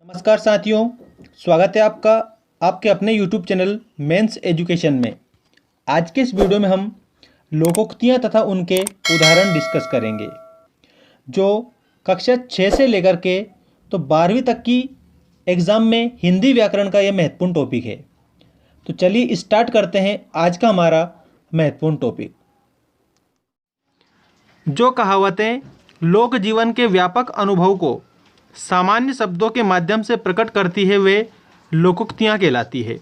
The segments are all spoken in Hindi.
नमस्कार साथियों, स्वागत है आपका आपके अपने YouTube चैनल मेंस एजुकेशन में। आज के इस वीडियो में हम लोकोक्तियाँ तथा उनके उदाहरण डिस्कस करेंगे, जो कक्षा 6 से लेकर के 12वीं तक की एग्ज़ाम में हिंदी व्याकरण का यह महत्वपूर्ण टॉपिक है। तो चलिए स्टार्ट करते हैं आज का हमारा महत्वपूर्ण टॉपिक। जो कहावतें लोक जीवन के व्यापक अनुभव को सामान्य शब्दों के माध्यम से प्रकट करती है वे लोकोक्तियाँ कहलाती है।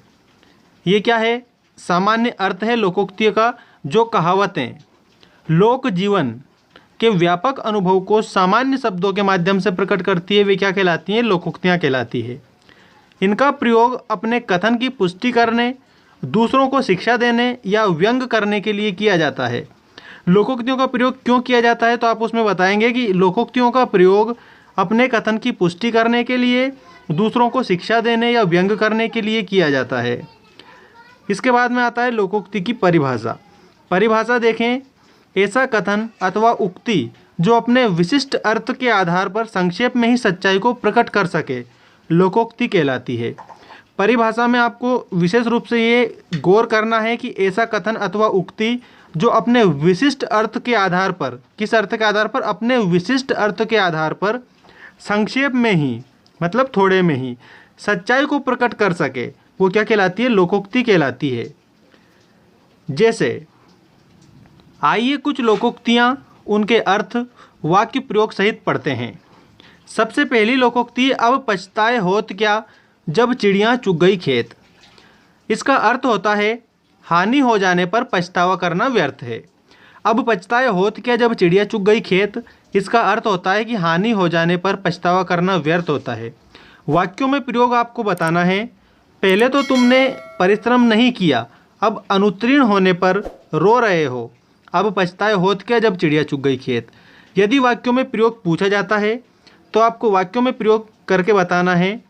ये क्या है? सामान्य अर्थ है लोकोक्ति का। जो कहावतें लोक जीवन के व्यापक अनुभव को सामान्य शब्दों के माध्यम से प्रकट करती है वे क्या कहलाती हैं? लोकोक्तियाँ कहलाती है। इनका प्रयोग अपने कथन की पुष्टि करने, दूसरों को शिक्षा देने या व्यंग करने के लिए किया जाता है। लोकोक्तियों का प्रयोग क्यों किया जाता है? तो आप उसमें बताएंगे कि लोकोक्तियों का प्रयोग अपने कथन की पुष्टि करने के लिए, दूसरों को शिक्षा देने या व्यंग करने के लिए किया जाता है। इसके बाद में आता है लोकोक्ति की परिभाषा। परिभाषा देखें, ऐसा कथन अथवा उक्ति जो अपने विशिष्ट अर्थ के आधार पर संक्षेप में ही सच्चाई को प्रकट कर सके, लोकोक्ति कहलाती है। परिभाषा में आपको विशेष रूप से ये गौर करना है कि ऐसा कथन अथवा उक्ति जो अपने विशिष्ट अर्थ के आधार पर, किस अर्थ के आधार पर? अपने विशिष्ट अर्थ के आधार पर संक्षेप में ही, मतलब थोड़े में ही, सच्चाई को प्रकट कर सके, वो क्या कहलाती है? लोकोक्ति कहलाती है। जैसे आइए कुछ लोकोक्तियाँ, उनके अर्थ वाक्य प्रयोग सहित पढ़ते हैं। सबसे पहली लोकोक्ति, अब पछताए होत क्या जब चिड़िया चुग गई खेत। इसका अर्थ होता है हानि हो जाने पर पछतावा करना व्यर्थ है। अब पछताए होत क्या जब चिड़िया चुग गई खेत, इसका अर्थ होता है कि हानि हो जाने पर पछतावा करना व्यर्थ होता है। वाक्यों में प्रयोग आपको बताना है। पहले तो तुमने परिश्रम नहीं किया, अब अनुत्तीर्ण होने पर रो रहे हो। अब पछताए होत क्या जब चिड़िया चुग गई खेत। यदि वाक्यों में प्रयोग पूछा जाता है तो आपको वाक्यों में प्रयोग करके बताना है।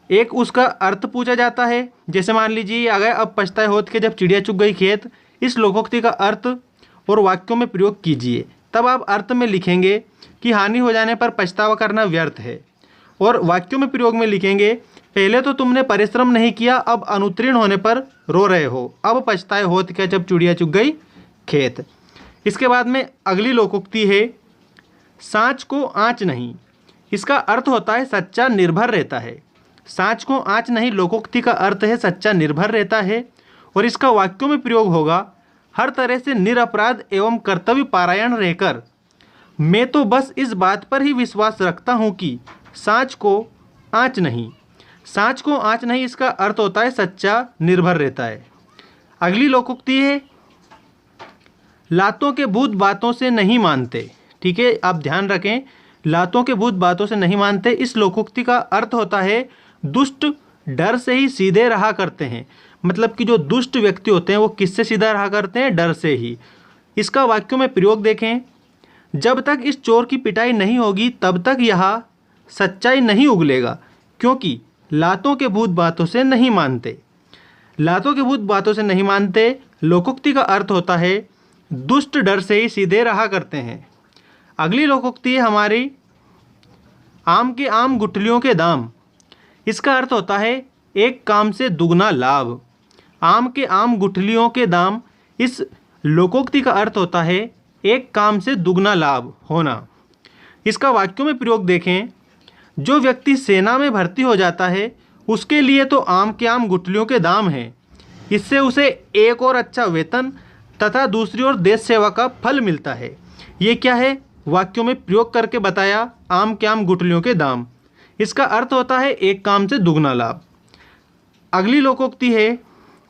एक उसका अर्थ पूछा जाता है, जैसे मान लीजिए आ गया अब पछताए होत के जब चिड़िया चुग गई खेत। इस लोकोक्ति का अर्थ और वाक्यों में प्रयोग कीजिए। तब आप अर्थ में लिखेंगे कि हानि हो जाने पर पछतावा करना व्यर्थ है, और वाक्यों में प्रयोग में लिखेंगे पहले तो तुमने परिश्रम नहीं किया, अब अनुत्तीर्ण होने पर रो रहे हो। अब पछताए होत क्या जब चिड़िया चुग गई खेत। इसके बाद में अगली लोकोक्ति है, साँच को आँच नहीं। इसका अर्थ होता है सच्चा निर्भर रहता है। साँच को आँच नहीं लोकोक्ति का अर्थ है सच्चा निर्भर रहता है, और इसका वाक्यों में प्रयोग होगा, हर तरह से निरपराध एवं कर्तव्य पारायण रहकर मैं तो बस इस बात पर ही विश्वास रखता हूँ कि साँच को आँच नहीं। साँच को आँच नहीं, इसका अर्थ होता है सच्चा निर्भर रहता है। अगली लोकोक्ति है, लातों के भूत बातों से नहीं मानते। ठीक है, आप ध्यान रखें, लातों के भूत बातों से नहीं मानते। इस लोकोक्ति का अर्थ होता है दुष्ट डर से ही सीधे रहा करते हैं। मतलब कि जो दुष्ट व्यक्ति होते हैं वो किससे सीधा रहा करते हैं? डर से ही। इसका वाक्यों में प्रयोग देखें, जब तक इस चोर की पिटाई नहीं होगी तब तक यह सच्चाई नहीं उगलेगा, क्योंकि लातों के भूत बातों से नहीं मानते। लातों के भूत बातों से नहीं मानते लोकोक्ति का अर्थ होता है दुष्ट डर से ही सीधे रहा करते हैं। अगली लोकोक्ति है हमारी, आम के आम गुठलियों के दाम। इसका अर्थ होता है एक काम से दुगना लाभ। आम के आम गुठलियों के दाम, इस लोकोक्ति का अर्थ होता है एक काम से दुगना लाभ होना। इसका वाक्यों में प्रयोग देखें, जो व्यक्ति सेना में भर्ती हो जाता है उसके लिए तो आम के आम गुठलियों के दाम हैं। इससे उसे एक और अच्छा वेतन तथा दूसरी ओर देश सेवा का फल मिलता है। ये क्या है? वाक्यों में प्रयोग करके बताया, आम के आम गुठलियों के दाम। इसका अर्थ होता है एक काम से दुगना लाभ। अगली लोकोक्ति है,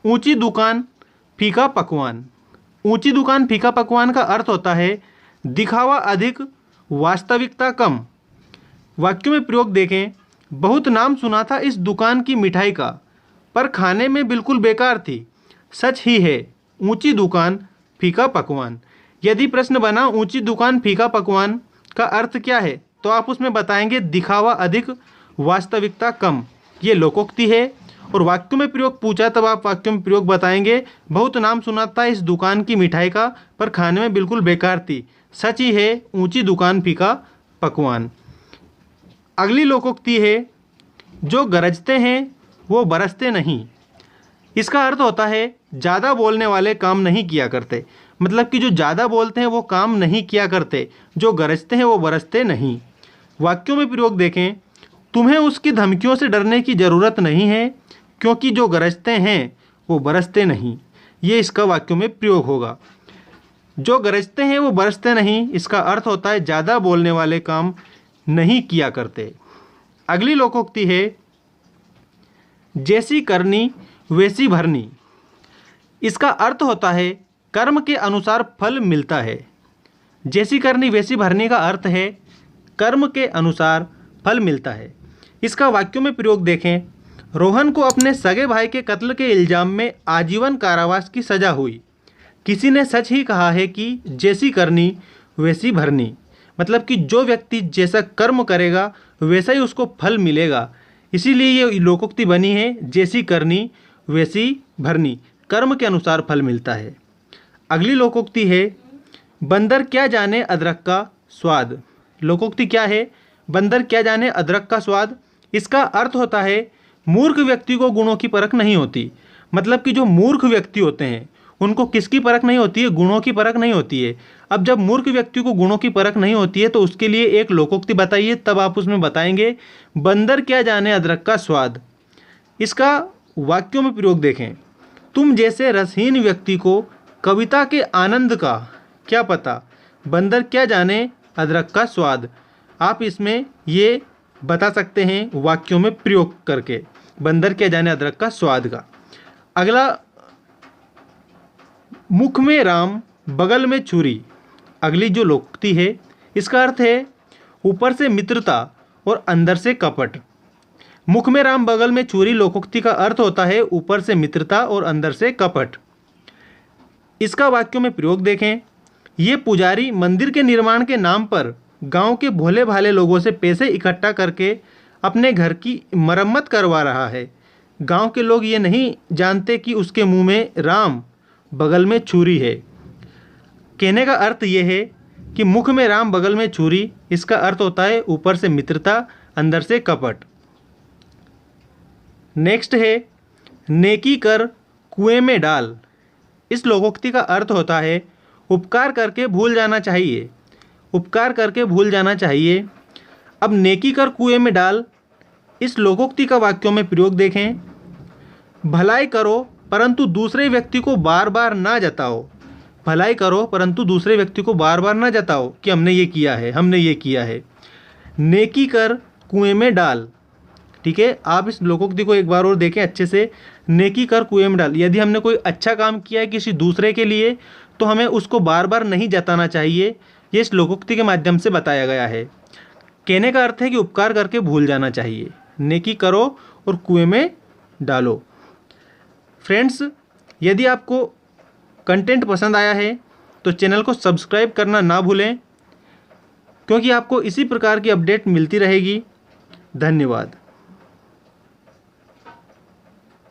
ऊंची दुकान फीका पकवान। ऊंची दुकान फीका पकवान का अर्थ होता है दिखावा अधिक, वास्तविकता कम। वाक्यों में प्रयोग देखें, बहुत नाम सुना था इस दुकान की मिठाई का, पर खाने में बिल्कुल बेकार थी। सच ही है, ऊंची दुकान फीका पकवान। यदि प्रश्न बना ऊंची दुकान फीका पकवान का अर्थ क्या है, तो आप उसमें बताएंगे दिखावा अधिक, वास्तविकता कम। ये लोकोक्ति है। और वाक्यों में प्रयोग पूछा तब आप वाक्यों में प्रयोग बताएंगे, बहुत नाम सुना था इस दुकान की मिठाई का, पर खाने में बिल्कुल बेकार थी। सच ही है, ऊंची दुकान फीका पकवान। अगली लोकोक्ति है, जो गरजते हैं वो बरसते नहीं। इसका अर्थ होता है ज़्यादा बोलने वाले काम नहीं किया करते, मतलब कि जो ज़्यादा बोलते हैं वो काम नहीं किया करते, जो गरजते हैं वो बरसते नहीं। वाक्यों में प्रयोग देखें, तुम्हें उसकी धमकियों से डरने की ज़रूरत नहीं है, क्योंकि जो गरजते हैं वो बरसते नहीं। ये इसका वाक्यों में प्रयोग होगा। जो गरजते हैं वो बरसते नहीं, इसका अर्थ होता है ज़्यादा बोलने वाले काम नहीं किया करते। अगली लोकोक्ति है, जैसी करनी वैसी भरनी। इसका अर्थ होता है कर्म के अनुसार फल मिलता है। जैसी करनी वैसी भरनी का अर्थ है कर्म के अनुसार फल मिलता है। इसका वाक्यों में प्रयोग देखें, रोहन को अपने सगे भाई के कत्ल के इल्ज़ाम में आजीवन कारावास की सज़ा हुई। किसी ने सच ही कहा है कि जैसी करनी वैसी भरनी, मतलब कि जो व्यक्ति जैसा कर्म करेगा वैसा ही उसको फल मिलेगा। इसीलिए ये लोकोक्ति बनी है, जैसी करनी वैसी भरनी, कर्म के अनुसार फल मिलता है। अगली लोकोक्ति है, बंदर क्या जाने अदरक का स्वाद। लोकोक्ति क्या है, बंदर क्या जाने अदरक का स्वाद। इसका अर्थ होता है मूर्ख व्यक्ति को गुणों की परख नहीं होती, मतलब कि जो मूर्ख व्यक्ति होते हैं उनको किसकी परख नहीं होती है, गुणों की परख नहीं होती है। अब जब मूर्ख व्यक्ति को गुणों की परख नहीं होती है तो उसके लिए एक लोकोक्ति बताइए, तब आप उसमें बताएंगे बंदर क्या जाने अदरक का स्वाद। इसका वाक्यों में प्रयोग देखें, तुम जैसे रसहीन व्यक्ति को कविता के आनंद का क्या पता, बंदर क्या जाने अदरक का स्वाद। आप इसमें ये बता सकते हैं वाक्यों में प्रयोग करके, बंदर क्या जाने अदरक का स्वाद का। अगला, मुख में राम बगल में छुरी। अगली जो लोकोक्ति है इसका अर्थ है ऊपर से मित्रता और अंदर से कपट। मुख में राम बगल में छुरी लोकोक्ति का अर्थ होता है ऊपर से मित्रता और अंदर से कपट। इसका वाक्यों में प्रयोग देखें, ये पुजारी मंदिर के निर्माण के नाम पर गांव के भोले भाले लोगों से पैसे इकट्ठा करके अपने घर की मरम्मत करवा रहा है। गांव के लोग ये नहीं जानते कि उसके मुंह में राम बगल में छुरी है। कहने का अर्थ ये है कि मुख में राम बगल में छुरी, इसका अर्थ होता है ऊपर से मित्रता अंदर से कपट। नेक्स्ट है, नेकी कर कुएं में डाल। इस लोकोक्ति का अर्थ होता है उपकार करके भूल जाना चाहिए, उपकार करके भूल जाना चाहिए। अब नेकी कर कुएं में डाल, इस लोकोक्ति का वाक्यों में प्रयोग देखें, भलाई करो परंतु दूसरे व्यक्ति को बार बार ना जताओ। भलाई करो परंतु दूसरे व्यक्ति को बार बार ना जताओ कि हमने ये किया है, हमने ये किया है। नेकी कर कुएं में डाल, ठीक है। आप इस लोकोक्ति को एक बार और देखें अच्छे से, नेकी कर कुएं में डाल। यदि हमने कोई अच्छा काम किया है किसी दूसरे के लिए तो हमें उसको बार बार नहीं जताना चाहिए। ये इस लोकोक्ति के माध्यम से बताया गया है। कहने का अर्थ है कि उपकार करके भूल जाना चाहिए। नेकी करो और कुएं में डालो। फ्रेंड्स, यदि आपको कंटेंट पसंद आया है तो चैनल को सब्सक्राइब करना ना भूलें, क्योंकि आपको इसी प्रकार की अपडेट मिलती रहेगी। धन्यवाद।